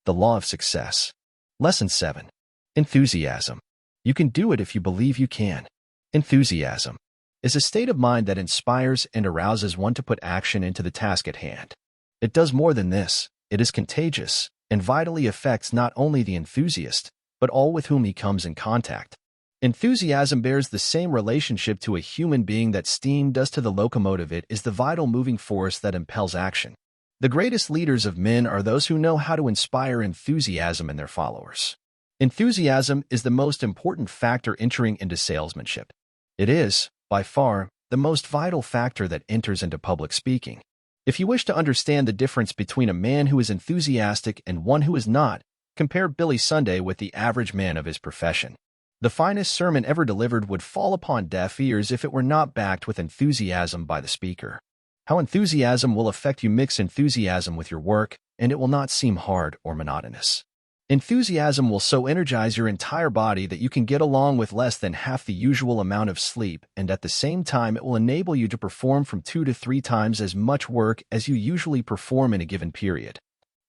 The Law of Success. Lesson 7. Enthusiasm. You can do it if you believe you can. Enthusiasm is a state of mind that inspires and arouses one to put action into the task at hand. It does more than this. It is contagious and vitally affects not only the enthusiast, but all with whom he comes in contact. Enthusiasm bears the same relationship to a human being that steam does to the locomotive. It is the vital moving force that impels action. The greatest leaders of men are those who know how to inspire enthusiasm in their followers. Enthusiasm is the most important factor entering into salesmanship. It is, by far, the most vital factor that enters into public speaking. If you wish to understand the difference between a man who is enthusiastic and one who is not, compare Billy Sunday with the average man of his profession. The finest sermon ever delivered would fall upon deaf ears if it were not backed with enthusiasm by the speaker. How enthusiasm will affect you: mix enthusiasm with your work, and it will not seem hard or monotonous. Enthusiasm will so energize your entire body that you can get along with less than half the usual amount of sleep, and at the same time it will enable you to perform from 2 to 3 times as much work as you usually perform in a given period,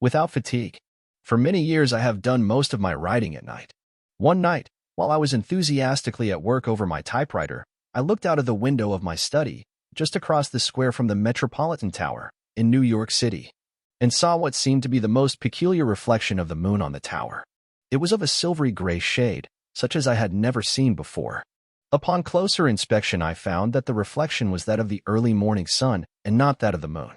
without fatigue. For many years I have done most of my writing at night. One night, while I was enthusiastically at work over my typewriter, I looked out of the window of my study, just across the square from the Metropolitan Tower, in New York City, and saw what seemed to be the most peculiar reflection of the moon on the tower. It was of a silvery gray shade, such as I had never seen before. Upon closer inspection I found that the reflection was that of the early morning sun, and not that of the moon.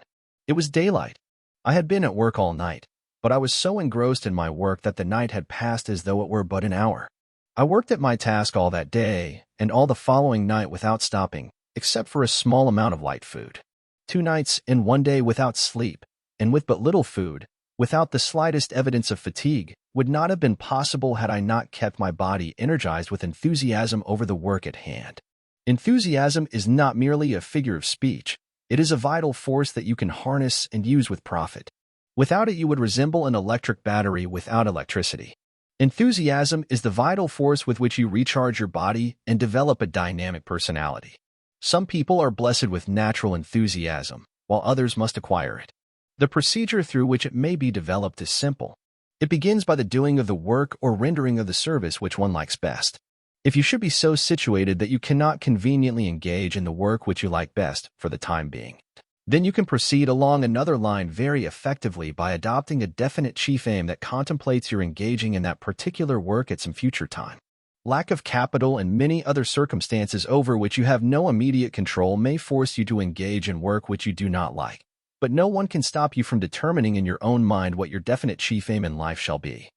It was daylight. I had been at work all night, but I was so engrossed in my work that the night had passed as though it were but an hour. I worked at my task all that day, and all the following night without stopping, except for a small amount of light food. 2 nights and 1 day without sleep, and with but little food, without the slightest evidence of fatigue, would not have been possible had I not kept my body energized with enthusiasm over the work at hand. Enthusiasm is not merely a figure of speech. It is a vital force that you can harness and use with profit. Without it, you would resemble an electric battery without electricity. Enthusiasm is the vital force with which you recharge your body and develop a dynamic personality. Some people are blessed with natural enthusiasm, while others must acquire it. The procedure through which it may be developed is simple. It begins by the doing of the work or rendering of the service which one likes best. If you should be so situated that you cannot conveniently engage in the work which you like best for the time being, then you can proceed along another line very effectively by adopting a definite chief aim that contemplates your engaging in that particular work at some future time. Lack of capital and many other circumstances over which you have no immediate control may force you to engage in work which you do not like, but no one can stop you from determining in your own mind what your definite chief aim in life shall be.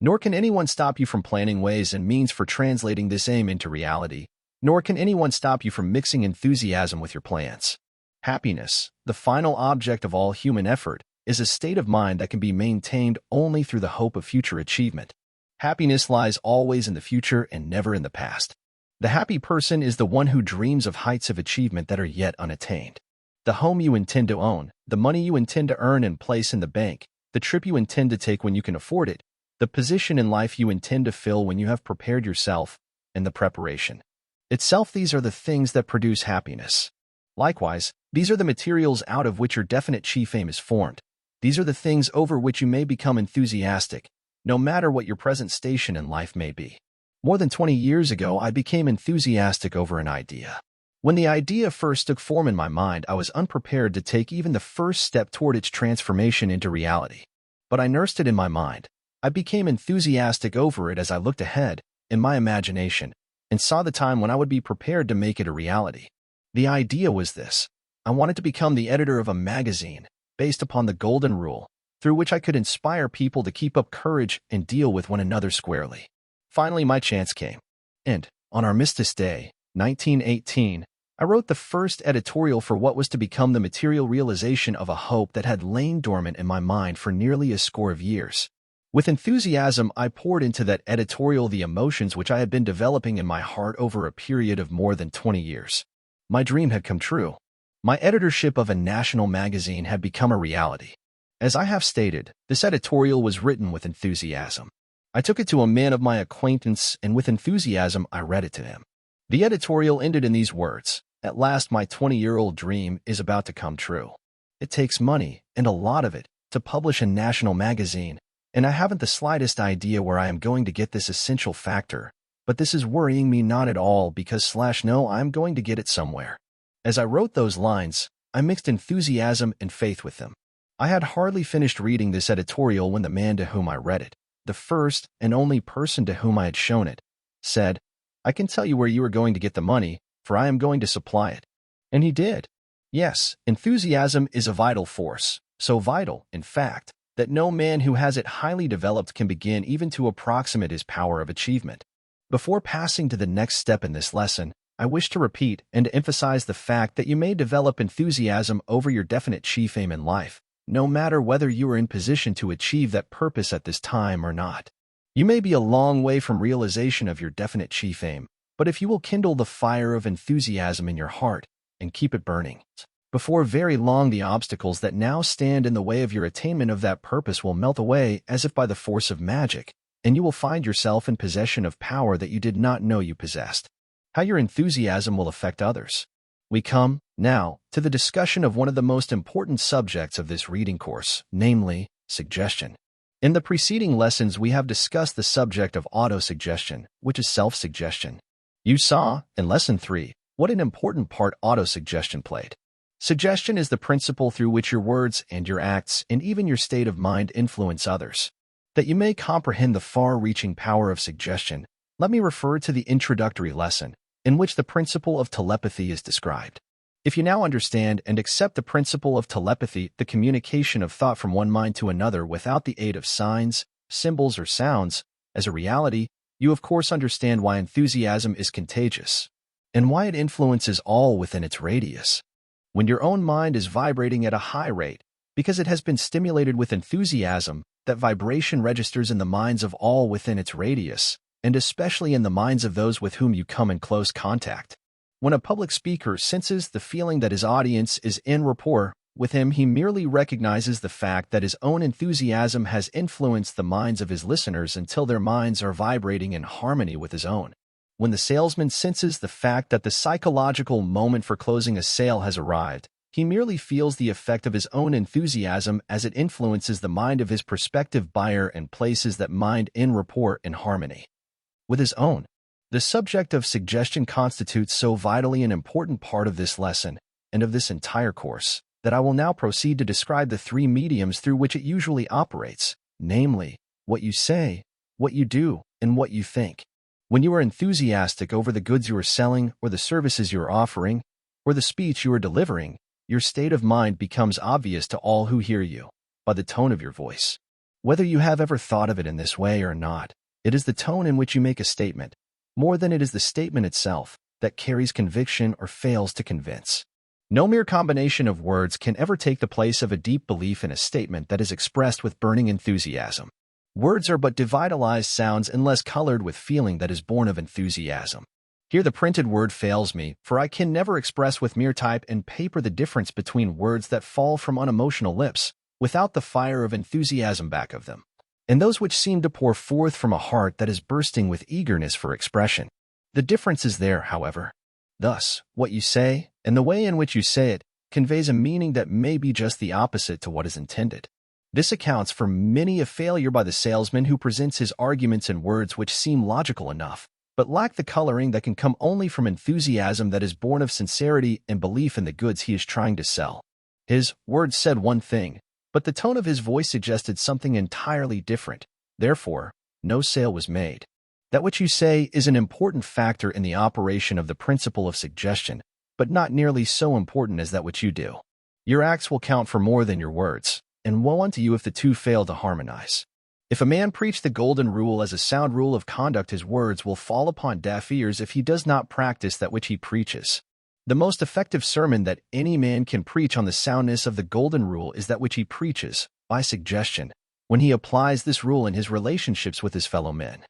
Nor can anyone stop you from planning ways and means for translating this aim into reality, nor can anyone stop you from mixing enthusiasm with your plans. Happiness, the final object of all human effort, is a state of mind that can be maintained only through the hope of future achievement. Happiness lies always in the future and never in the past. The happy person is the one who dreams of heights of achievement that are yet unattained. The home you intend to own, the money you intend to earn and place in the bank, the trip you intend to take when you can afford it, the position in life you intend to fill when you have prepared yourself, and the preparation itself, these are the things that produce happiness. Likewise, these are the materials out of which your definite chief aim is formed. These are the things over which you may become enthusiastic, no matter what your present station in life may be. More than 20 years ago, I became enthusiastic over an idea. When the idea first took form in my mind, I was unprepared to take even the first step toward its transformation into reality. But I nursed it in my mind. I became enthusiastic over it as I looked ahead, in my imagination, and saw the time when I would be prepared to make it a reality. The idea was this. I wanted to become the editor of a magazine, based upon the golden rule, through which I could inspire people to keep up courage and deal with one another squarely. Finally, my chance came. And, on Armistice Day, 1918, I wrote the first editorial for what was to become the material realization of a hope that had lain dormant in my mind for nearly a score of years. With enthusiasm, I poured into that editorial the emotions which I had been developing in my heart over a period of more than 20 years. My dream had come true. My editorship of a national magazine had become a reality. As I have stated, this editorial was written with enthusiasm. I took it to a man of my acquaintance, and with enthusiasm I read it to him. The editorial ended in these words: "At last my 20-year-old dream is about to come true. It takes money, and a lot of it, to publish a national magazine, and I haven't the slightest idea where I am going to get this essential factor, but this is worrying me not at all because/no, I'm going to get it somewhere. As I wrote those lines, I mixed enthusiasm and faith with them. I had hardly finished reading this editorial when the man to whom I read it, the first and only person to whom I had shown it, said, "I can tell you where you are going to get the money, for I am going to supply it." And he did. Yes, enthusiasm is a vital force, so vital, in fact, that no man who has it highly developed can begin even to approximate his power of achievement. Before passing to the next step in this lesson, I wish to repeat and emphasize the fact that you may develop enthusiasm over your definite chief aim in life, no matter whether you are in position to achieve that purpose at this time or not. You may be a long way from realization of your definite chief aim, but if you will kindle the fire of enthusiasm in your heart and keep it burning, before very long the obstacles that now stand in the way of your attainment of that purpose will melt away as if by the force of magic, and you will find yourself in possession of power that you did not know you possessed. How your enthusiasm will affect others. We come, now, to the discussion of one of the most important subjects of this reading course, namely, suggestion. In the preceding lessons, we have discussed the subject of autosuggestion, which is self-suggestion. You saw, in Lesson 3, what an important part autosuggestion played. Suggestion is the principle through which your words and your acts and even your state of mind influence others. That you may comprehend the far-reaching power of suggestion, let me refer to the introductory lesson, in which the principle of telepathy is described. If you now understand and accept the principle of telepathy, the communication of thought from one mind to another without the aid of signs, symbols, or sounds, as a reality, you of course understand why enthusiasm is contagious, and why it influences all within its radius. When your own mind is vibrating at a high rate, because it has been stimulated with enthusiasm, that vibration registers in the minds of all within its radius, and especially in the minds of those with whom you come in close contact. When a public speaker senses the feeling that his audience is en rapport with him, he merely recognizes the fact that his own enthusiasm has influenced the minds of his listeners until their minds are vibrating in harmony with his own. When the salesman senses the fact that the psychological moment for closing a sale has arrived, he merely feels the effect of his own enthusiasm as it influences the mind of his prospective buyer and places that mind en rapport in harmony with his own. The subject of suggestion constitutes so vitally an important part of this lesson and of this entire course that I will now proceed to describe the three mediums through which it usually operates, namely, what you say, what you do, and what you think. When you are enthusiastic over the goods you are selling or the services you are offering or the speech you are delivering, your state of mind becomes obvious to all who hear you by the tone of your voice. Whether you have ever thought of it in this way or not, it is the tone in which you make a statement, more than it is the statement itself, that carries conviction or fails to convince. No mere combination of words can ever take the place of a deep belief in a statement that is expressed with burning enthusiasm. Words are but devitalized sounds unless colored with feeling that is born of enthusiasm. Here the printed word fails me, for I can never express with mere type and paper the difference between words that fall from unemotional lips, without the fire of enthusiasm back of them, and those which seem to pour forth from a heart that is bursting with eagerness for expression. The difference is there, however. Thus, what you say, and the way in which you say it, conveys a meaning that may be just the opposite to what is intended. This accounts for many a failure by the salesman who presents his arguments in words which seem logical enough, but lack the coloring that can come only from enthusiasm that is born of sincerity and belief in the goods he is trying to sell. His words said one thing, but the tone of his voice suggested something entirely different. Therefore, no sale was made. That which you say is an important factor in the operation of the principle of suggestion, but not nearly so important as that which you do. Your acts will count for more than your words, and woe unto you if the two fail to harmonize. If a man preach the golden rule as a sound rule of conduct, his words will fall upon deaf ears if he does not practice that which he preaches. The most effective sermon that any man can preach on the soundness of the golden rule is that which he preaches, by suggestion, when he applies this rule in his relationships with his fellow men.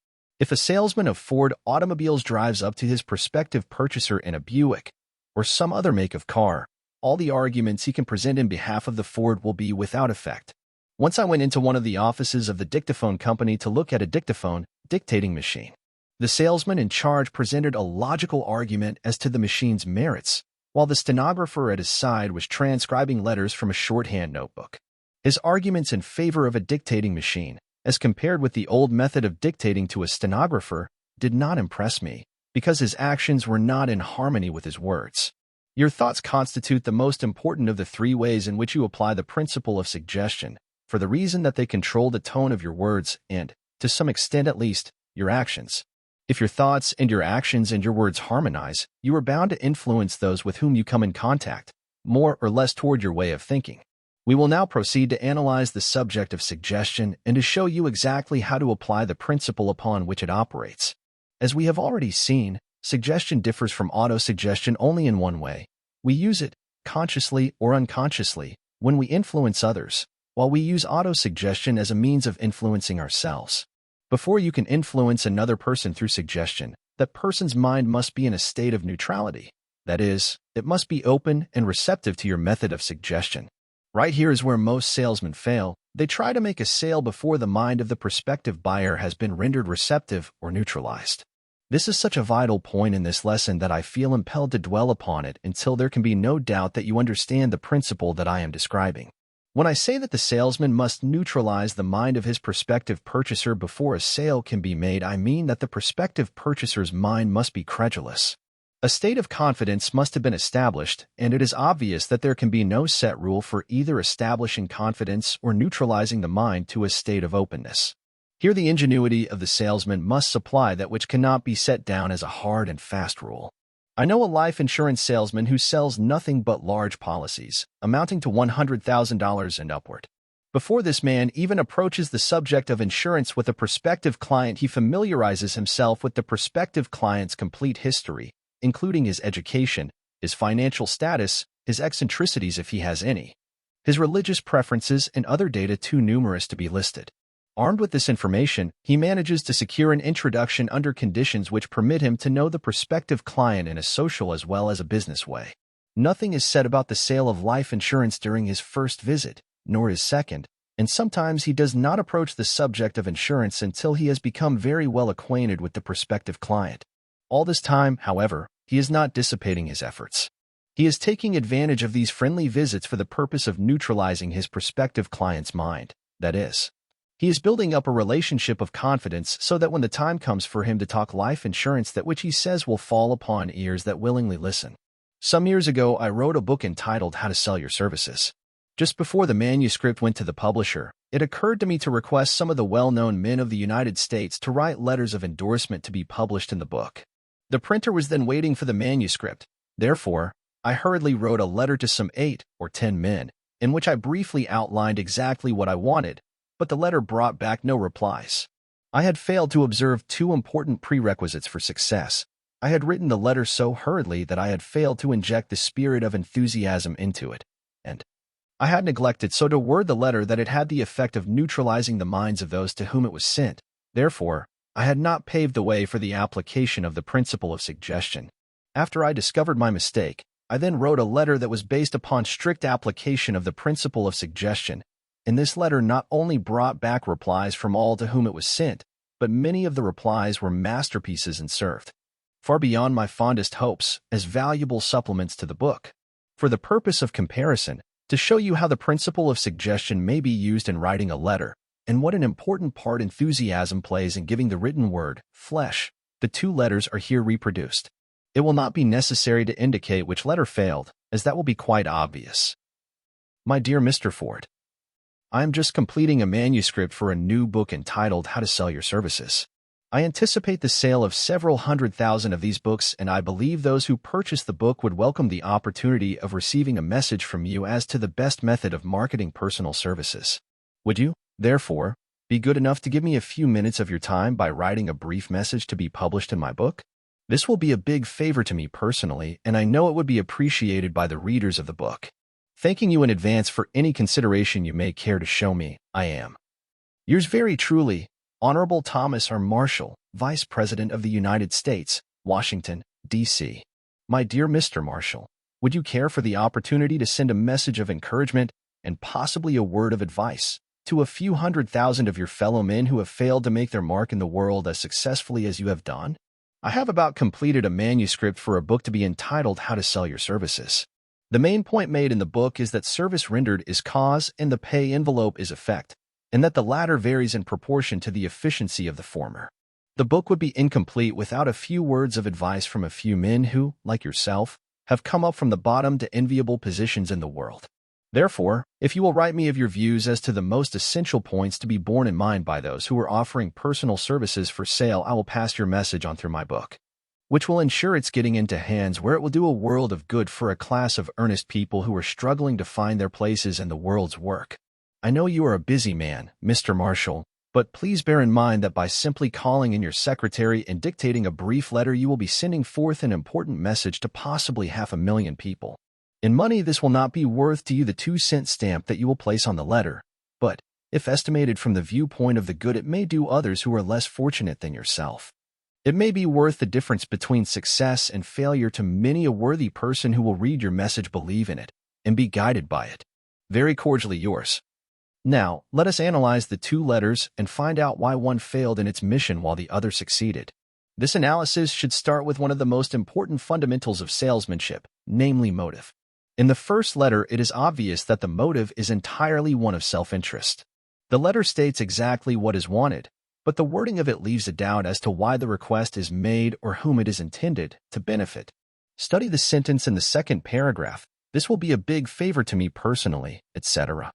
If a salesman of Ford automobiles drives up to his prospective purchaser in a Buick or some other make of car, all the arguments he can present in behalf of the Ford will be without effect. Once I went into one of the offices of the dictaphone company to look at a dictaphone dictating machine. The salesman in charge presented a logical argument as to the machine's merits, while the stenographer at his side was transcribing letters from a shorthand notebook. His arguments in favor of a dictating machine, as compared with the old method of dictating to a stenographer, did not impress me, because his actions were not in harmony with his words. Your thoughts constitute the most important of the three ways in which you apply the principle of suggestion, for the reason that they control the tone of your words and, to some extent at least, your actions. If your thoughts and your actions and your words harmonize, you are bound to influence those with whom you come in contact, more or less toward your way of thinking. We will now proceed to analyze the subject of suggestion and to show you exactly how to apply the principle upon which it operates. As we have already seen, suggestion differs from autosuggestion only in one way. We use it, consciously or unconsciously, when we influence others, while we use autosuggestion as a means of influencing ourselves. Before you can influence another person through suggestion, that person's mind must be in a state of neutrality. That is, it must be open and receptive to your method of suggestion. Right here is where most salesmen fail. They try to make a sale before the mind of the prospective buyer has been rendered receptive or neutralized. This is such a vital point in this lesson that I feel impelled to dwell upon it until there can be no doubt that you understand the principle that I am describing. When I say that the salesman must neutralize the mind of his prospective purchaser before a sale can be made, I mean that the prospective purchaser's mind must be credulous. A state of confidence must have been established, and it is obvious that there can be no set rule for either establishing confidence or neutralizing the mind to a state of openness. Here the ingenuity of the salesman must supply that which cannot be set down as a hard and fast rule. I know a life insurance salesman who sells nothing but large policies, amounting to $100,000 and upward. Before this man even approaches the subject of insurance with a prospective client, he familiarizes himself with the prospective client's complete history, including his education, his financial status, his eccentricities if he has any, his religious preferences, and other data too numerous to be listed. Armed with this information, he manages to secure an introduction under conditions which permit him to know the prospective client in a social as well as a business way. Nothing is said about the sale of life insurance during his first visit, nor his second, and sometimes he does not approach the subject of insurance until he has become very well acquainted with the prospective client. All this time, however, he is not dissipating his efforts. He is taking advantage of these friendly visits for the purpose of neutralizing his prospective client's mind. That is, he is building up a relationship of confidence so that when the time comes for him to talk life insurance, that which he says will fall upon ears that willingly listen. Some years ago, I wrote a book entitled How to Sell Your Services. Just before the manuscript went to the publisher, it occurred to me to request some of the well-known men of the United States to write letters of endorsement to be published in the book. The printer was then waiting for the manuscript. Therefore, I hurriedly wrote a letter to some 8 or 10 men, in which I briefly outlined exactly what I wanted, but the letter brought back no replies. I had failed to observe two important prerequisites for success. I had written the letter so hurriedly that I had failed to inject the spirit of enthusiasm into it, and I had neglected so to word the letter that it had the effect of neutralizing the minds of those to whom it was sent. Therefore, I had not paved the way for the application of the principle of suggestion. After I discovered my mistake, I then wrote a letter that was based upon strict application of the principle of suggestion, and this letter not only brought back replies from all to whom it was sent, but many of the replies were masterpieces and served, far beyond my fondest hopes, as valuable supplements to the book. For the purpose of comparison, to show you how the principle of suggestion may be used in writing a letter, and what an important part enthusiasm plays in giving the written word flesh, the two letters are here reproduced. It will not be necessary to indicate which letter failed, as that will be quite obvious. My dear Mr. Ford, I am just completing a manuscript for a new book entitled How to Sell Your Services. I anticipate the sale of several 100,000 of these books, and I believe those who purchase the book would welcome the opportunity of receiving a message from you as to the best method of marketing personal services. Would you, therefore, be good enough to give me a few minutes of your time by writing a brief message to be published in my book? This will be a big favor to me personally, and I know it would be appreciated by the readers of the book. Thanking you in advance for any consideration you may care to show me, I am yours very truly, Honorable Thomas R. Marshall, Vice President of the United States, Washington, D.C. My dear Mr. Marshall, would you care for the opportunity to send a message of encouragement and possibly a word of advice to a few 100,000 of your fellow men who have failed to make their mark in the world as successfully as you have done? I have about completed a manuscript for a book to be entitled How to Sell Your Services. The main point made in the book is that service rendered is cause and the pay envelope is effect. and that the latter varies in proportion to the efficiency of the former. The book would be incomplete without a few words of advice from a few men who, like yourself, have come up from the bottom to enviable positions in the world. Therefore, if you will write me of your views as to the most essential points to be borne in mind by those who are offering personal services for sale, I will pass your message on through my book, which will ensure it's getting into hands where it will do a world of good for a class of earnest people who are struggling to find their places in the world's work. I know you are a busy man, Mr. Marshall, but please bear in mind that by simply calling in your secretary and dictating a brief letter, you will be sending forth an important message to possibly 500,000 people. In money, this will not be worth to you the 2-cent stamp that you will place on the letter, but, if estimated from the viewpoint of the good, it may do others who are less fortunate than yourself. It may be worth the difference between success and failure to many a worthy person who will read your message, believe in it, and be guided by it. Very cordially yours. Now, let us analyze the 2 letters and find out why one failed in its mission while the other succeeded. This analysis should start with one of the most important fundamentals of salesmanship, namely motive. In the first letter, it is obvious that the motive is entirely one of self-interest. The letter states exactly what is wanted, but the wording of it leaves a doubt as to why the request is made or whom it is intended to benefit. Study the sentence in the second paragraph. This will be a big favor to me personally, etc.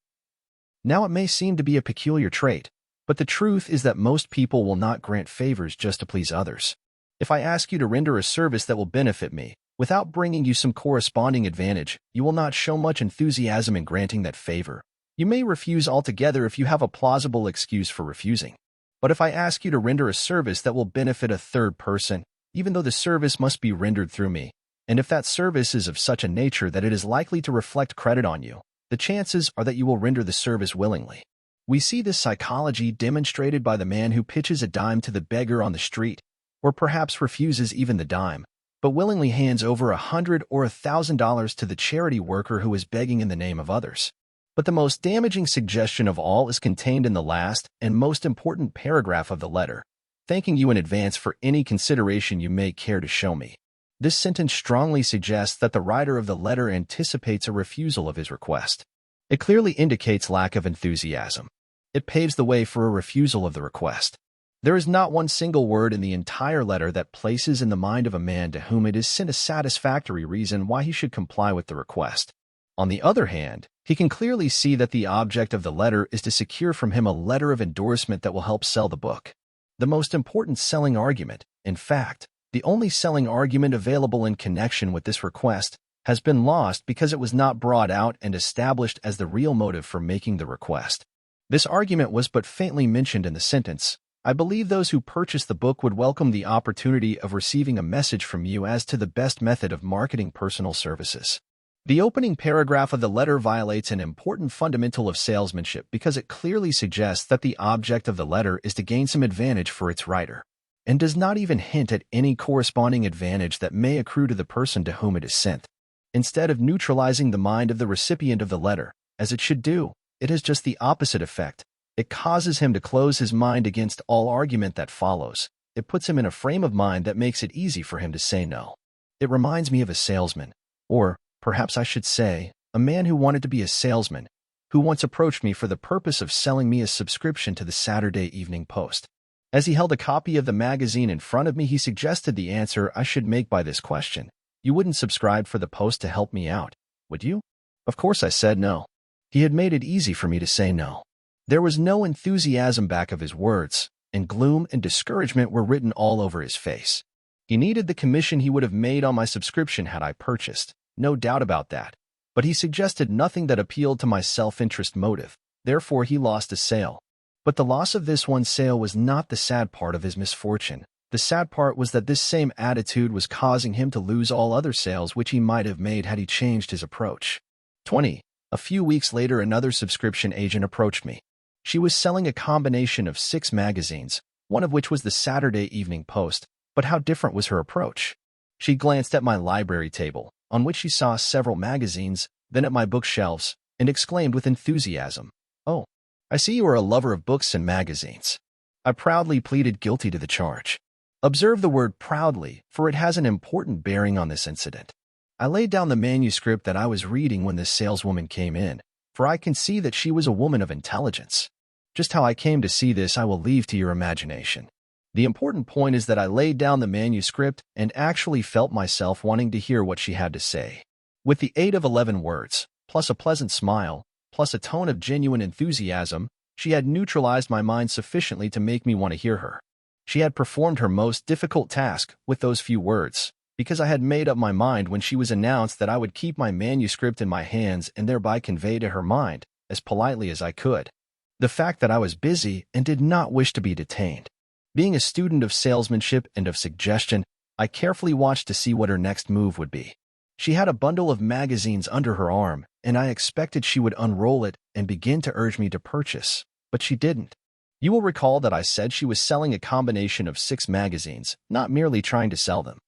Now, it may seem to be a peculiar trait, but the truth is that most people will not grant favors just to please others. If I ask you to render a service that will benefit me, without bringing you some corresponding advantage, you will not show much enthusiasm in granting that favor. You may refuse altogether if you have a plausible excuse for refusing. But if I ask you to render a service that will benefit a third person, even though the service must be rendered through me, and if that service is of such a nature that it is likely to reflect credit on you, the chances are that you will render the service willingly. We see this psychology demonstrated by the man who pitches a dime to the beggar on the street, or perhaps refuses even the dime, but willingly hands over $100 or $1,000 to the charity worker who is begging in the name of others. But the most damaging suggestion of all is contained in the last and most important paragraph of the letter, thanking you in advance for any consideration you may care to show me. This sentence strongly suggests that the writer of the letter anticipates a refusal of his request. It clearly indicates lack of enthusiasm. It paves the way for a refusal of the request. There is not one single word in the entire letter that places in the mind of a man to whom it is sent a satisfactory reason why he should comply with the request. On the other hand, he can clearly see that the object of the letter is to secure from him a letter of endorsement that will help sell the book. The most important selling argument, in fact, the only selling argument available in connection with this request, has been lost because it was not brought out and established as the real motive for making the request. This argument was but faintly mentioned in the sentence. I believe those who purchase the book would welcome the opportunity of receiving a message from you as to the best method of marketing personal services. The opening paragraph of the letter violates an important fundamental of salesmanship because it clearly suggests that the object of the letter is to gain some advantage for its writer, and does not even hint at any corresponding advantage that may accrue to the person to whom it is sent. Instead of neutralizing the mind of the recipient of the letter, as it should do, it has just the opposite effect. It causes him to close his mind against all argument that follows. It puts him in a frame of mind that makes it easy for him to say no. It reminds me of a salesman, or perhaps I should say, a man who wanted to be a salesman, who once approached me for the purpose of selling me a subscription to the Saturday Evening Post. As he held a copy of the magazine in front of me, he suggested the answer I should make by this question. You wouldn't subscribe for the Post to help me out, would you? Of course I said no. He had made it easy for me to say no. There was no enthusiasm back of his words, and gloom and discouragement were written all over his face. He needed the commission he would have made on my subscription had I purchased, no doubt about that, but he suggested nothing that appealed to my self-interest motive. Therefore, he lost a sale. But the loss of this one sale was not the sad part of his misfortune. The sad part was that this same attitude was causing him to lose all other sales which he might have made had he changed his approach. 20. A few weeks later, another subscription agent approached me. She was selling a combination of 6 magazines, one of which was the Saturday Evening Post, but how different was her approach? She glanced at my library table, on which she saw several magazines, then at my bookshelves, and exclaimed with enthusiasm, "Oh, I see you are a lover of books and magazines." I proudly pleaded guilty to the charge. Observe the word proudly, for it has an important bearing on this incident. I laid down the manuscript that I was reading when this saleswoman came in, for I can see that she was a woman of intelligence. Just how I came to see this I will leave to your imagination. The important point is that I laid down the manuscript and actually felt myself wanting to hear what she had to say. With the aid of 11 words, plus a pleasant smile, plus a tone of genuine enthusiasm, she had neutralized my mind sufficiently to make me want to hear her. She had performed her most difficult task with those few words, because I had made up my mind when she was announced that I would keep my manuscript in my hands and thereby convey to her mind, as politely as I could, the fact that I was busy and did not wish to be detained. Being a student of salesmanship and of suggestion, I carefully watched to see what her next move would be. She had a bundle of magazines under her arm, and I expected she would unroll it and begin to urge me to purchase, but she didn't. You will recall that I said she was selling a combination of 6 magazines, not merely trying to sell them.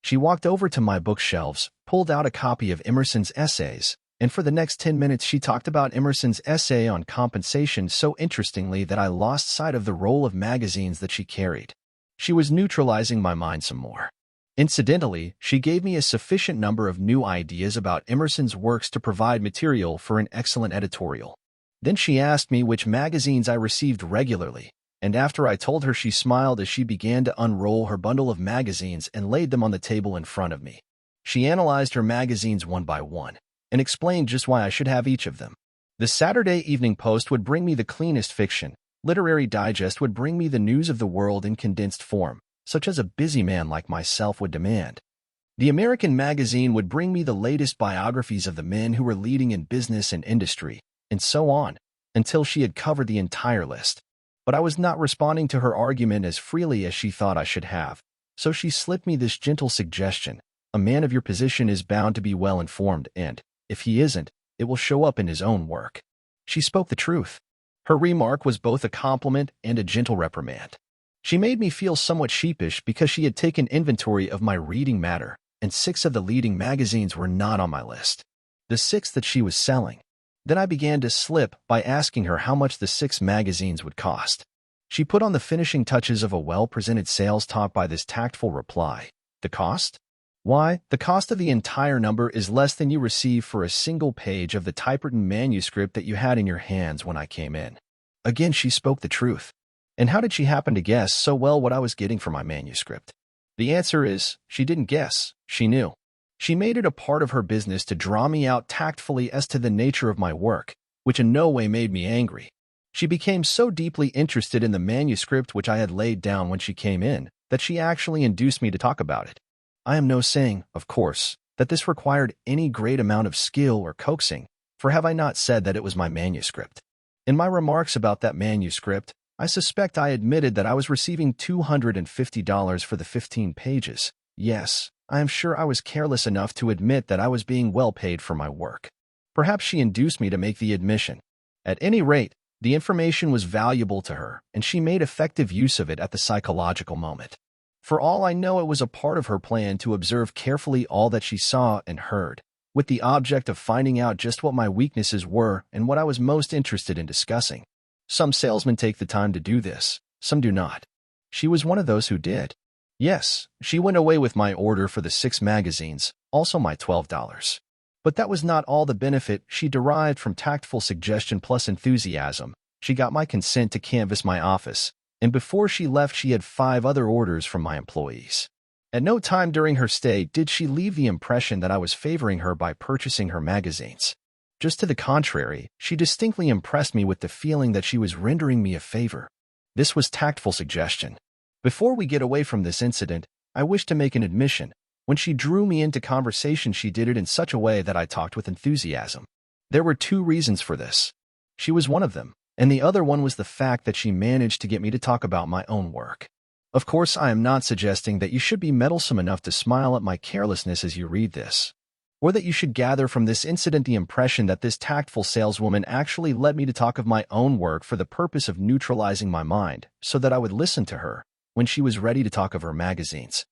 She walked over to my bookshelves, pulled out a copy of Emerson's essays, and for the next 10 minutes she talked about Emerson's essay on compensation so interestingly that I lost sight of the roll of magazines that she carried. She was neutralizing my mind some more. Incidentally, she gave me a sufficient number of new ideas about Emerson's works to provide material for an excellent editorial. Then she asked me which magazines I received regularly, and after I told her, she smiled as she began to unroll her bundle of magazines and laid them on the table in front of me. She analyzed her magazines one by one and explained just why I should have each of them. The Saturday Evening Post would bring me the cleanest fiction. Literary Digest would bring me the news of the world in condensed form, such as a busy man like myself would demand. The American Magazine would bring me the latest biographies of the men who were leading in business and industry, and so on, until she had covered the entire list. But I was not responding to her argument as freely as she thought I should have, so she slipped me this gentle suggestion: a man of your position is bound to be well informed, and, if he isn't, it will show up in his own work. She spoke the truth. Her remark was both a compliment and a gentle reprimand. She made me feel somewhat sheepish because she had taken inventory of my reading matter, and 6 of the leading magazines were not on my list. The 6 that she was selling. Then I began to slip by asking her how much the 6 magazines would cost. She put on the finishing touches of a well-presented sales talk by this tactful reply: the cost? Why, the cost of the entire number is less than you receive for a single page of the typewritten manuscript that you had in your hands when I came in. Again, she spoke the truth. And how did she happen to guess so well what I was getting for my manuscript? The answer is, she didn't guess, she knew. She made it a part of her business to draw me out tactfully as to the nature of my work, which in no way made me angry. She became so deeply interested in the manuscript which I had laid down when she came in, that she actually induced me to talk about it. I am no saying, of course, that this required any great amount of skill or coaxing, for have I not said that it was my manuscript? In my remarks about that manuscript, I suspect I admitted that I was receiving $250 for the 15 pages. Yes, I am sure I was careless enough to admit that I was being well paid for my work. Perhaps she induced me to make the admission. At any rate, the information was valuable to her, and she made effective use of it at the psychological moment. For all I know, it was a part of her plan to observe carefully all that she saw and heard, with the object of finding out just what my weaknesses were and what I was most interested in discussing. Some salesmen take the time to do this, some do not. She was one of those who did. Yes, she went away with my order for the 6 magazines, also my $12. But that was not all the benefit she derived from tactful suggestion plus enthusiasm. She got my consent to canvass my office, and before she left she had 5 other orders from my employees. At no time during her stay did she leave the impression that I was favoring her by purchasing her magazines. Just to the contrary, she distinctly impressed me with the feeling that she was rendering me a favor. This was tactful suggestion. Before we get away from this incident, I wish to make an admission. When she drew me into conversation, she did it in such a way that I talked with enthusiasm. There were 2 reasons for this. She was one of them, and the other one was the fact that she managed to get me to talk about my own work. Of course, I am not suggesting that you should be meddlesome enough to smile at my carelessness as you read this, or that you should gather from this incident the impression that this tactful saleswoman actually led me to talk of my own work for the purpose of neutralizing my mind, so that I would listen to her when she was ready to talk of her magazines,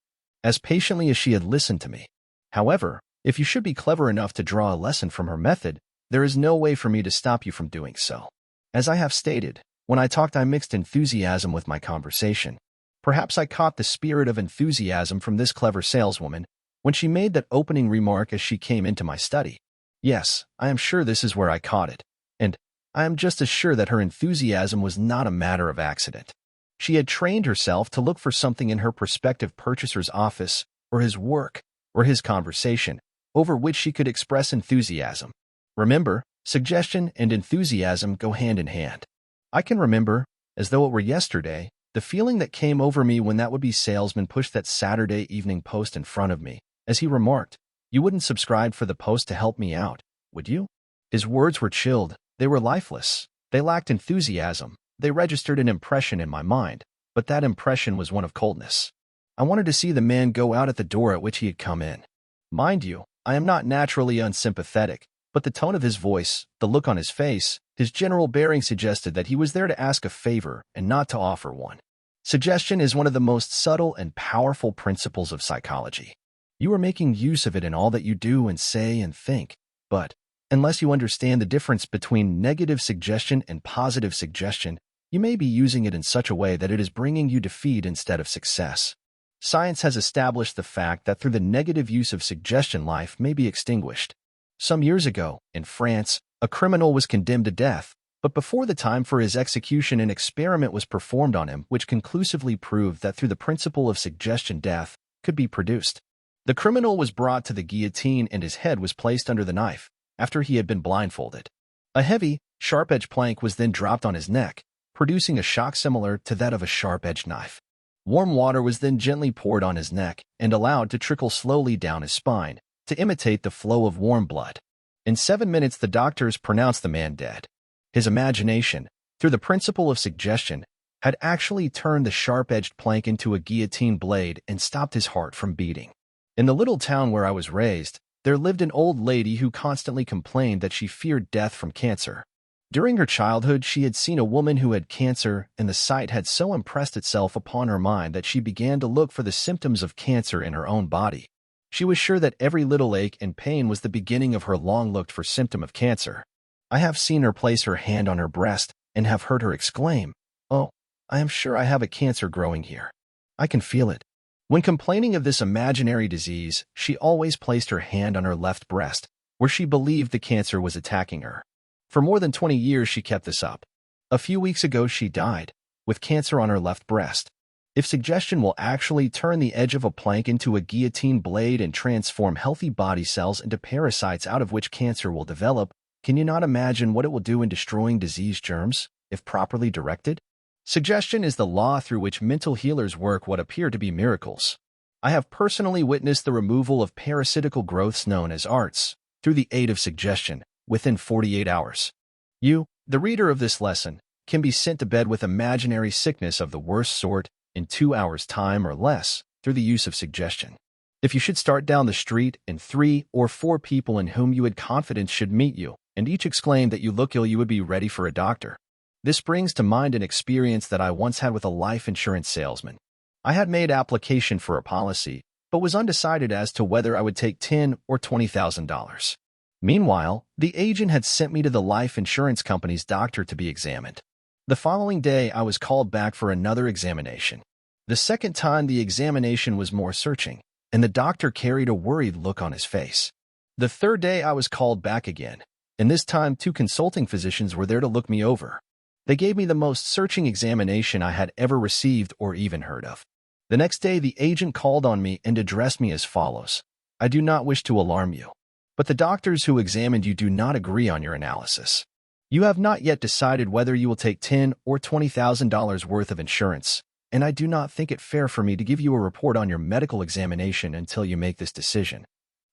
as patiently as she had listened to me. However, if you should be clever enough to draw a lesson from her method, there is no way for me to stop you from doing so. As I have stated, when I talked I mixed enthusiasm with my conversation. Perhaps I caught the spirit of enthusiasm from this clever saleswoman when she made that opening remark as she came into my study. Yes, I am sure this is where I caught it, and I am just as sure that her enthusiasm was not a matter of accident. She had trained herself to look for something in her prospective purchaser's office, or his work, or his conversation, over which she could express enthusiasm. Remember, suggestion and enthusiasm go hand in hand. I can remember, as though it were yesterday, the feeling that came over me when that would-be salesman pushed that Saturday Evening Post in front of me, as he remarked, "You wouldn't subscribe for the Post to help me out, would you?" His words were chilled, they were lifeless, they lacked enthusiasm, they registered an impression in my mind, but that impression was one of coldness. I wanted to see the man go out at the door at which he had come in. Mind you, I am not naturally unsympathetic, but the tone of his voice, the look on his face, his general bearing suggested that he was there to ask a favor and not to offer one. Suggestion is one of the most subtle and powerful principles of psychology. You are making use of it in all that you do and say and think, but unless you understand the difference between negative suggestion and positive suggestion, you may be using it in such a way that it is bringing you defeat instead of success. Science has established the fact that through the negative use of suggestion, life may be extinguished. Some years ago, in France, a criminal was condemned to death, but before the time for his execution, an experiment was performed on him which conclusively proved that through the principle of suggestion, death could be produced. The criminal was brought to the guillotine and his head was placed under the knife, after he had been blindfolded. A heavy, sharp-edged plank was then dropped on his neck, producing a shock similar to that of a sharp-edged knife. Warm water was then gently poured on his neck and allowed to trickle slowly down his spine, to imitate the flow of warm blood. In 7 minutes, the doctors pronounced the man dead. His imagination, through the principle of suggestion, had actually turned the sharp-edged plank into a guillotine blade and stopped his heart from beating. In the little town where I was raised, there lived an old lady who constantly complained that she feared death from cancer. During her childhood, she had seen a woman who had cancer, and the sight had so impressed itself upon her mind that she began to look for the symptoms of cancer in her own body. She was sure that every little ache and pain was the beginning of her long-looked-for symptom of cancer. I have seen her place her hand on her breast and have heard her exclaim, "Oh, I am sure I have a cancer growing here. I can feel it." When complaining of this imaginary disease, she always placed her hand on her left breast, where she believed the cancer was attacking her. For more than 20 years she kept this up. A few weeks ago she died, with cancer on her left breast. If suggestion will actually turn the edge of a plank into a guillotine blade and transform healthy body cells into parasites out of which cancer will develop, can you not imagine what it will do in destroying disease germs, if properly directed? Suggestion is the law through which mental healers work what appear to be miracles. I have personally witnessed the removal of parasitical growths known as arts, through the aid of suggestion, within 48 hours. You, the reader of this lesson, can be sent to bed with imaginary sickness of the worst sort in 2 hours' time or less through the use of suggestion. If you should start down the street and 3 or 4 people in whom you had confidence should meet you, and each exclaim that you look ill, you would be ready for a doctor. This brings to mind an experience that I once had with a life insurance salesman. I had made application for a policy, but was undecided as to whether I would take $10,000 or $20,000. Meanwhile, the agent had sent me to the life insurance company's doctor to be examined. The following day, I was called back for another examination. The second time, the examination was more searching, and the doctor carried a worried look on his face. The third day, I was called back again, and this time 2 consulting physicians were there to look me over. They gave me the most searching examination I had ever received or even heard of. The next day, the agent called on me and addressed me as follows: "I do not wish to alarm you, but the doctors who examined you do not agree on your analysis. You have not yet decided whether you will take $10,000 or $20,000 worth of insurance, and I do not think it fair for me to give you a report on your medical examination until you make this decision.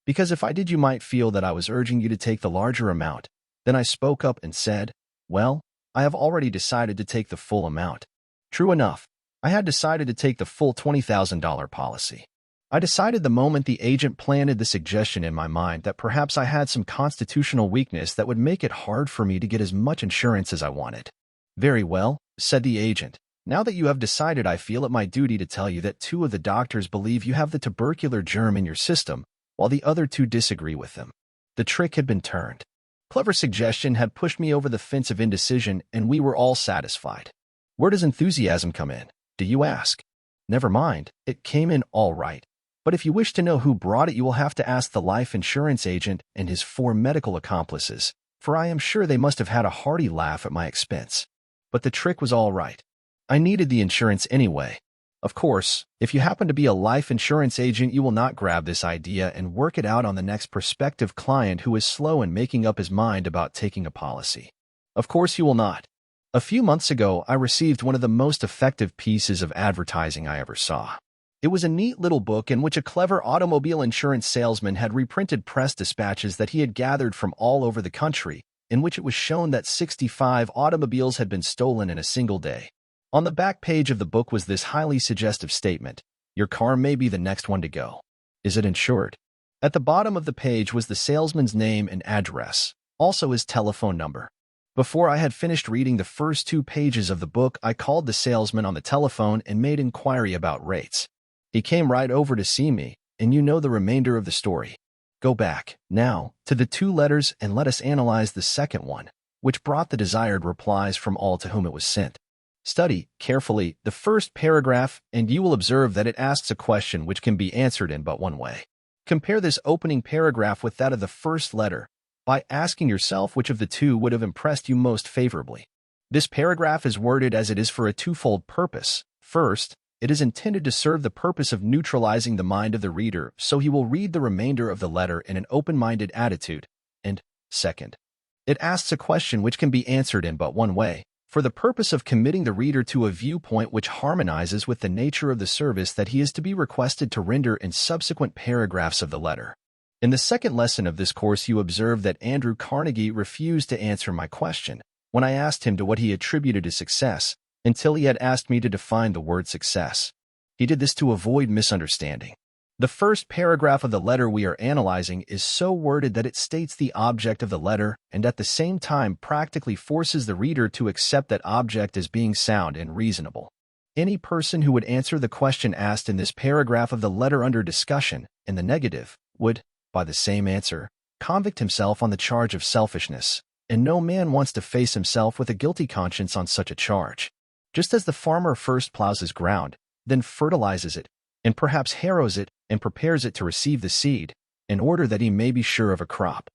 Because if I did, you might feel that I was urging you to take the larger amount." Then I spoke up and said, "Well, I have already decided to take the full amount." True enough, I had decided to take the full $20,000 policy. I decided the moment the agent planted the suggestion in my mind that perhaps I had some constitutional weakness that would make it hard for me to get as much insurance as I wanted. "Very well," said the agent. "Now that you have decided, I feel it my duty to tell you that 2 of the doctors believe you have the tubercular germ in your system, while the other 2 disagree with them." The trick had been turned. Clever suggestion had pushed me over the fence of indecision, and we were all satisfied. Where does enthusiasm come in, do you ask? Never mind, it came in all right. But if you wish to know who brought it, you will have to ask the life insurance agent and his 4 medical accomplices, for I am sure they must have had a hearty laugh at my expense. But the trick was all right. I needed the insurance anyway. Of course, if you happen to be a life insurance agent, you will not grab this idea and work it out on the next prospective client who is slow in making up his mind about taking a policy. Of course you will not. A few months ago, I received one of the most effective pieces of advertising I ever saw. It was a neat little book in which a clever automobile insurance salesman had reprinted press dispatches that he had gathered from all over the country, in which it was shown that 65 automobiles had been stolen in a single day. On the back page of the book was this highly suggestive statement: "Your car may be the next one to go. Is it insured?" At the bottom of the page was the salesman's name and address, also his telephone number. Before I had finished reading the first 2 pages of the book, I called the salesman on the telephone and made inquiry about rates. He came right over to see me, and you know the remainder of the story. Go back, now, to the 2 letters and let us analyze the second one, which brought the desired replies from all to whom it was sent. Study carefully the first paragraph, and you will observe that it asks a question which can be answered in but one way. Compare this opening paragraph with that of the first letter by asking yourself which of the 2 would have impressed you most favorably. This paragraph is worded as it is for a twofold purpose. First, it is intended to serve the purpose of neutralizing the mind of the reader, so he will read the remainder of the letter in an open-minded attitude. And, second, it asks a question which can be answered in but one way, for the purpose of committing the reader to a viewpoint which harmonizes with the nature of the service that he is to be requested to render in subsequent paragraphs of the letter. In the second lesson of this course, you observe that Andrew Carnegie refused to answer my question when I asked him to what he attributed to success, until he had asked me to define the word success. He did this to avoid misunderstanding. The first paragraph of the letter we are analyzing is so worded that it states the object of the letter and at the same time practically forces the reader to accept that object as being sound and reasonable. Any person who would answer the question asked in this paragraph of the letter under discussion, in the negative, would, by the same answer, convict himself on the charge of selfishness, and no man wants to face himself with a guilty conscience on such a charge. Just as the farmer first plows his ground, then fertilizes it, and perhaps harrows it and prepares it to receive the seed, in order that he may be sure of a crop,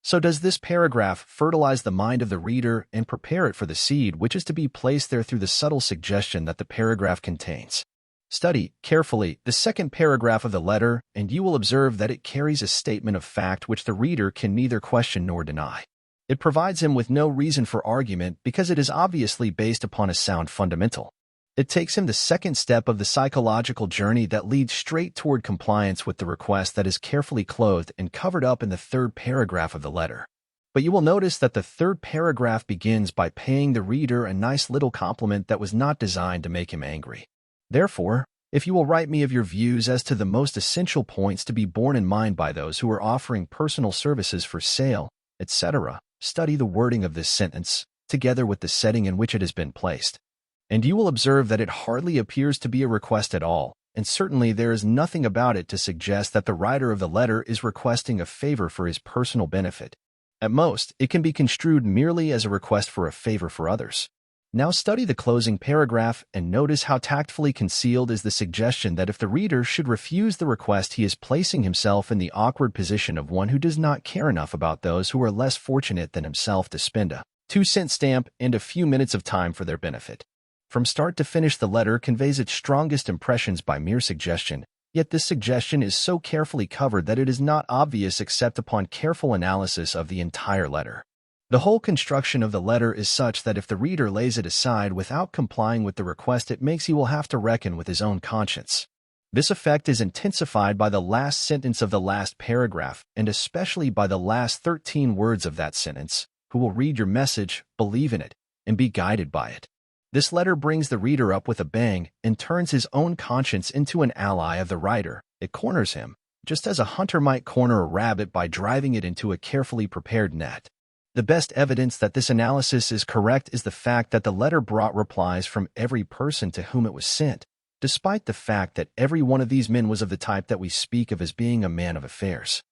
so does this paragraph fertilize the mind of the reader and prepare it for the seed which is to be placed there through the subtle suggestion that the paragraph contains. Study carefully the second paragraph of the letter, and you will observe that it carries a statement of fact which the reader can neither question nor deny. It provides him with no reason for argument because it is obviously based upon a sound fundamental. It takes him the second step of the psychological journey that leads straight toward compliance with the request that is carefully clothed and covered up in the third paragraph of the letter. But you will notice that the third paragraph begins by paying the reader a nice little compliment that was not designed to make him angry. Therefore, if you will write me of your views as to the most essential points to be borne in mind by those who are offering personal services for sale, etc., study the wording of this sentence, together with the setting in which it has been placed, and you will observe that it hardly appears to be a request at all, and certainly there is nothing about it to suggest that the writer of the letter is requesting a favor for his personal benefit. At most, it can be construed merely as a request for a favor for others. Now study the closing paragraph and notice how tactfully concealed is the suggestion that if the reader should refuse the request, he is placing himself in the awkward position of one who does not care enough about those who are less fortunate than himself to spend a 2-cent stamp and a few minutes of time for their benefit. From start to finish, the letter conveys its strongest impressions by mere suggestion, yet this suggestion is so carefully covered that it is not obvious except upon careful analysis of the entire letter. The whole construction of the letter is such that if the reader lays it aside without complying with the request it makes, he will have to reckon with his own conscience. This effect is intensified by the last sentence of the last paragraph, and especially by the last 13 words of that sentence, who will read your message, believe in it, and be guided by it. This letter brings the reader up with a bang and turns his own conscience into an ally of the writer. It corners him, just as a hunter might corner a rabbit by driving it into a carefully prepared net. The best evidence that this analysis is correct is the fact that the letter brought replies from every person to whom it was sent, despite the fact that every one of these men was of the type that we speak of as being a man of affairs.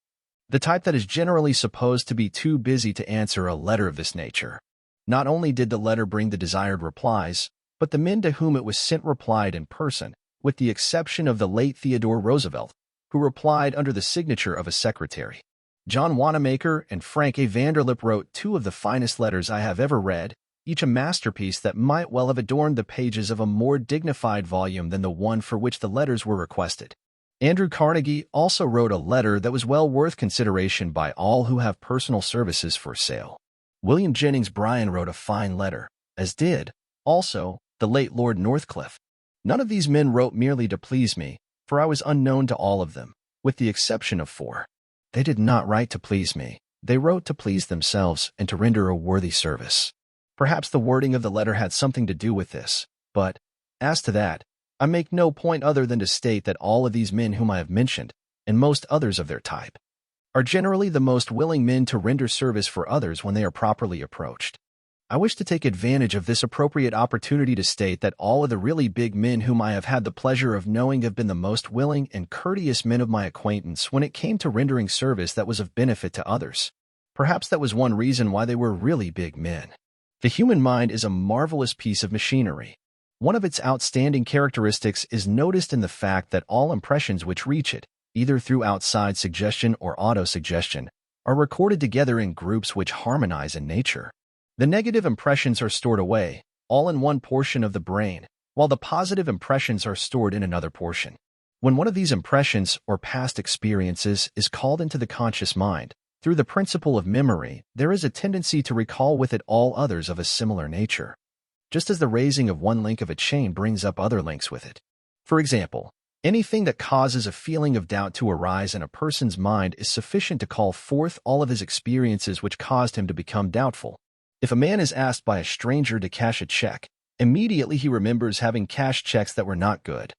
The type that is generally supposed to be too busy to answer a letter of this nature. Not only did the letter bring the desired replies, but the men to whom it was sent replied in person, with the exception of the late Theodore Roosevelt, who replied under the signature of a secretary. John Wanamaker and Frank A. Vanderlip wrote two of the finest letters I have ever read, each a masterpiece that might well have adorned the pages of a more dignified volume than the one for which the letters were requested. Andrew Carnegie also wrote a letter that was well worth consideration by all who have personal services for sale. William Jennings Bryan wrote a fine letter, as did, also, the late Lord Northcliffe. None of these men wrote merely to please me, for I was unknown to all of them, with the exception of 4. They did not write to please me. They wrote to please themselves and to render a worthy service. Perhaps the wording of the letter had something to do with this, but, as to that, I make no point other than to state that all of these men whom I have mentioned, and most others of their type, are generally the most willing men to render service for others when they are properly approached. I wish to take advantage of this appropriate opportunity to state that all of the really big men whom I have had the pleasure of knowing have been the most willing and courteous men of my acquaintance when it came to rendering service that was of benefit to others. Perhaps that was one reason why they were really big men. The human mind is a marvelous piece of machinery. One of its outstanding characteristics is noticed in the fact that all impressions which reach it, either through outside suggestion or autosuggestion, are recorded together in groups which harmonize in nature. The negative impressions are stored away, all in one portion of the brain, while the positive impressions are stored in another portion. When one of these impressions or past experiences is called into the conscious mind, through the principle of memory, there is a tendency to recall with it all others of a similar nature, just as the raising of one link of a chain brings up other links with it. For example, anything that causes a feeling of doubt to arise in a person's mind is sufficient to call forth all of his experiences which caused him to become doubtful. If a man is asked by a stranger to cash a check, immediately he remembers having cashed checks that were not good,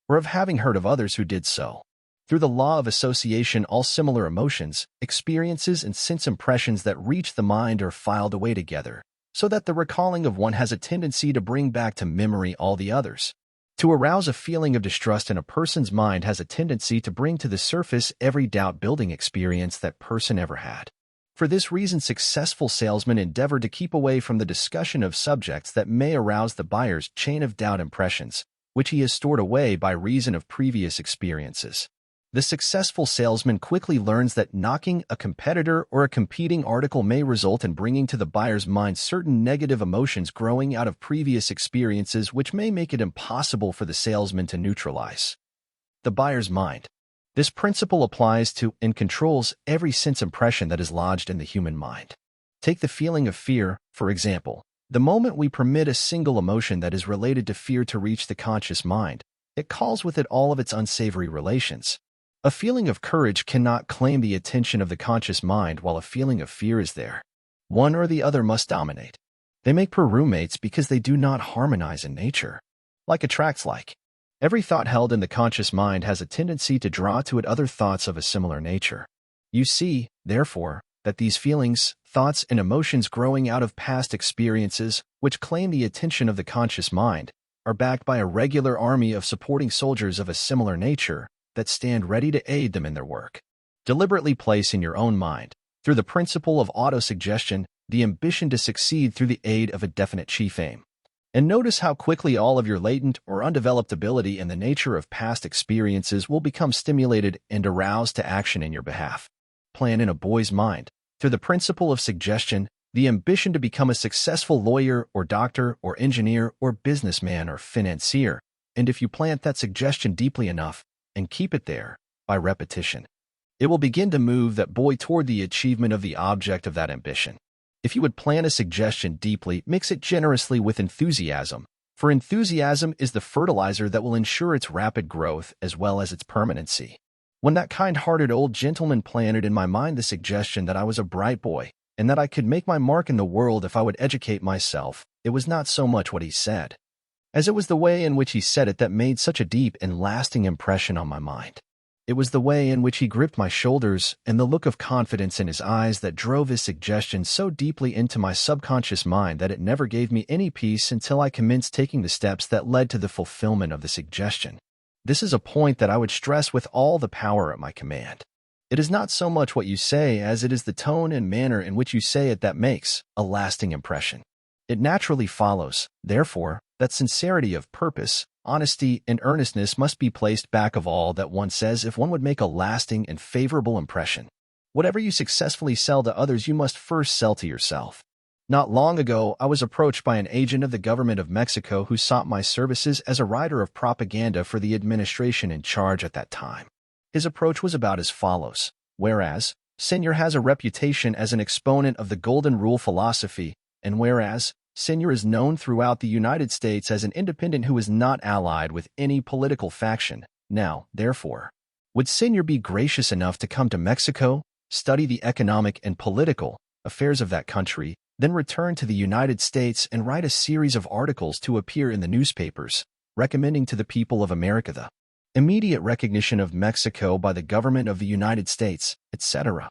or of having heard of others who did so. Through the law of association, all similar emotions, experiences, and sense impressions that reach the mind are filed away together, so that the recalling of one has a tendency to bring back to memory all the others. To arouse a feeling of distrust in a person's mind has a tendency to bring to the surface every doubt-building experience that person ever had. For this reason, successful salesmen endeavor to keep away from the discussion of subjects that may arouse the buyer's chain of doubt impressions, which he has stored away by reason of previous experiences. The successful salesman quickly learns that knocking a competitor or a competing article may result in bringing to the buyer's mind certain negative emotions growing out of previous experiences which may make it impossible for the salesman to neutralize the buyer's mind. This principle applies to and controls every sense impression that is lodged in the human mind. Take the feeling of fear, for example. The moment we permit a single emotion that is related to fear to reach the conscious mind, it calls with it all of its unsavory relations. A feeling of courage cannot claim the attention of the conscious mind while a feeling of fear is there. One or the other must dominate. They make poor roommates because they do not harmonize in nature. Like attracts like. Every thought held in the conscious mind has a tendency to draw to it other thoughts of a similar nature. You see, therefore, that these feelings, thoughts, and emotions growing out of past experiences, which claim the attention of the conscious mind, are backed by a regular army of supporting soldiers of a similar nature that stand ready to aid them in their work. Deliberately place in your own mind, through the principle of autosuggestion, the ambition to succeed through the aid of a definite chief aim. And notice how quickly all of your latent or undeveloped ability in the nature of past experiences will become stimulated and aroused to action in your behalf. Plan in a boy's mind, through the principle of suggestion, the ambition to become a successful lawyer or doctor or engineer or businessman or financier, and if you plant that suggestion deeply enough and keep it there, by repetition, it will begin to move that boy toward the achievement of the object of that ambition. If you would plant a suggestion deeply, mix it generously with enthusiasm, for enthusiasm is the fertilizer that will ensure its rapid growth as well as its permanency. When that kind-hearted old gentleman planted in my mind the suggestion that I was a bright boy, and that I could make my mark in the world if I would educate myself, it was not so much what he said, as it was the way in which he said it that made such a deep and lasting impression on my mind. It was the way in which he gripped my shoulders and the look of confidence in his eyes that drove his suggestion so deeply into my subconscious mind that it never gave me any peace until I commenced taking the steps that led to the fulfillment of the suggestion. This is a point that I would stress with all the power at my command. It is not so much what you say as it is the tone and manner in which you say it that makes a lasting impression. It naturally follows, therefore, that sincerity of purpose, honesty, and earnestness must be placed back of all that one says if one would make a lasting and favorable impression. Whatever you successfully sell to others, you must first sell to yourself. Not long ago, I was approached by an agent of the government of Mexico who sought my services as a writer of propaganda for the administration in charge at that time. His approach was about as follows. Whereas, Senor has a reputation as an exponent of the Golden Rule philosophy, and whereas, Senor is known throughout the United States as an independent who is not allied with any political faction. Now, therefore, would Senor be gracious enough to come to Mexico, study the economic and political affairs of that country, then return to the United States and write a series of articles to appear in the newspapers, recommending to the people of America the immediate recognition of Mexico by the government of the United States, etc.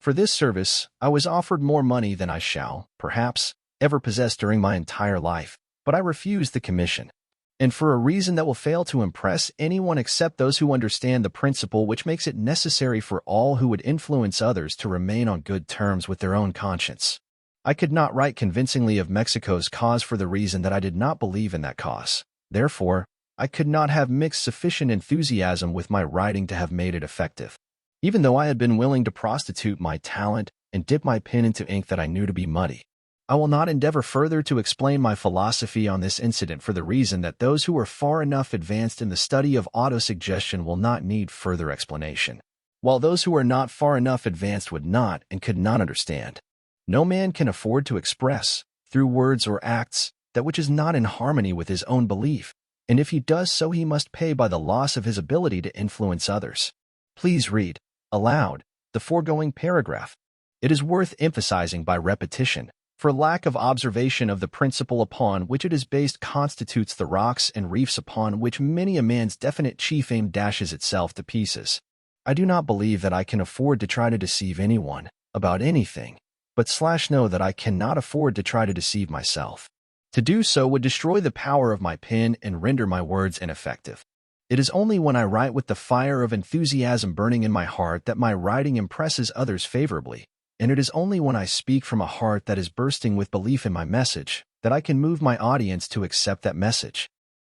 For this service, I was offered more money than I shall, perhaps, ever possess during my entire life, but I refused the commission, and for a reason that will fail to impress anyone except those who understand the principle which makes it necessary for all who would influence others to remain on good terms with their own conscience. I could not write convincingly of Mexico's cause for the reason that I did not believe in that cause. Therefore, I could not have mixed sufficient enthusiasm with my writing to have made it effective. Even though I had been willing to prostitute my talent and dip my pen into ink that I knew to be muddy. I will not endeavor further to explain my philosophy on this incident for the reason that those who are far enough advanced in the study of autosuggestion will not need further explanation, while those who are not far enough advanced would not and could not understand. No man can afford to express, through words or acts, that which is not in harmony with his own belief, and if he does so he must pay by the loss of his ability to influence others. Please read, aloud, the foregoing paragraph. It is worth emphasizing by repetition, for lack of observation of the principle upon which it is based constitutes the rocks and reefs upon which many a man's definite chief aim dashes itself to pieces. I do not believe that I can afford to try to deceive anyone about anything, but know that I cannot afford to try to deceive myself. To do so would destroy the power of my pen and render my words ineffective. It is only when I write with the fire of enthusiasm burning in my heart that my writing impresses others favorably, and it is only when I speak from a heart that is bursting with belief in my message that I can move my audience to accept that message.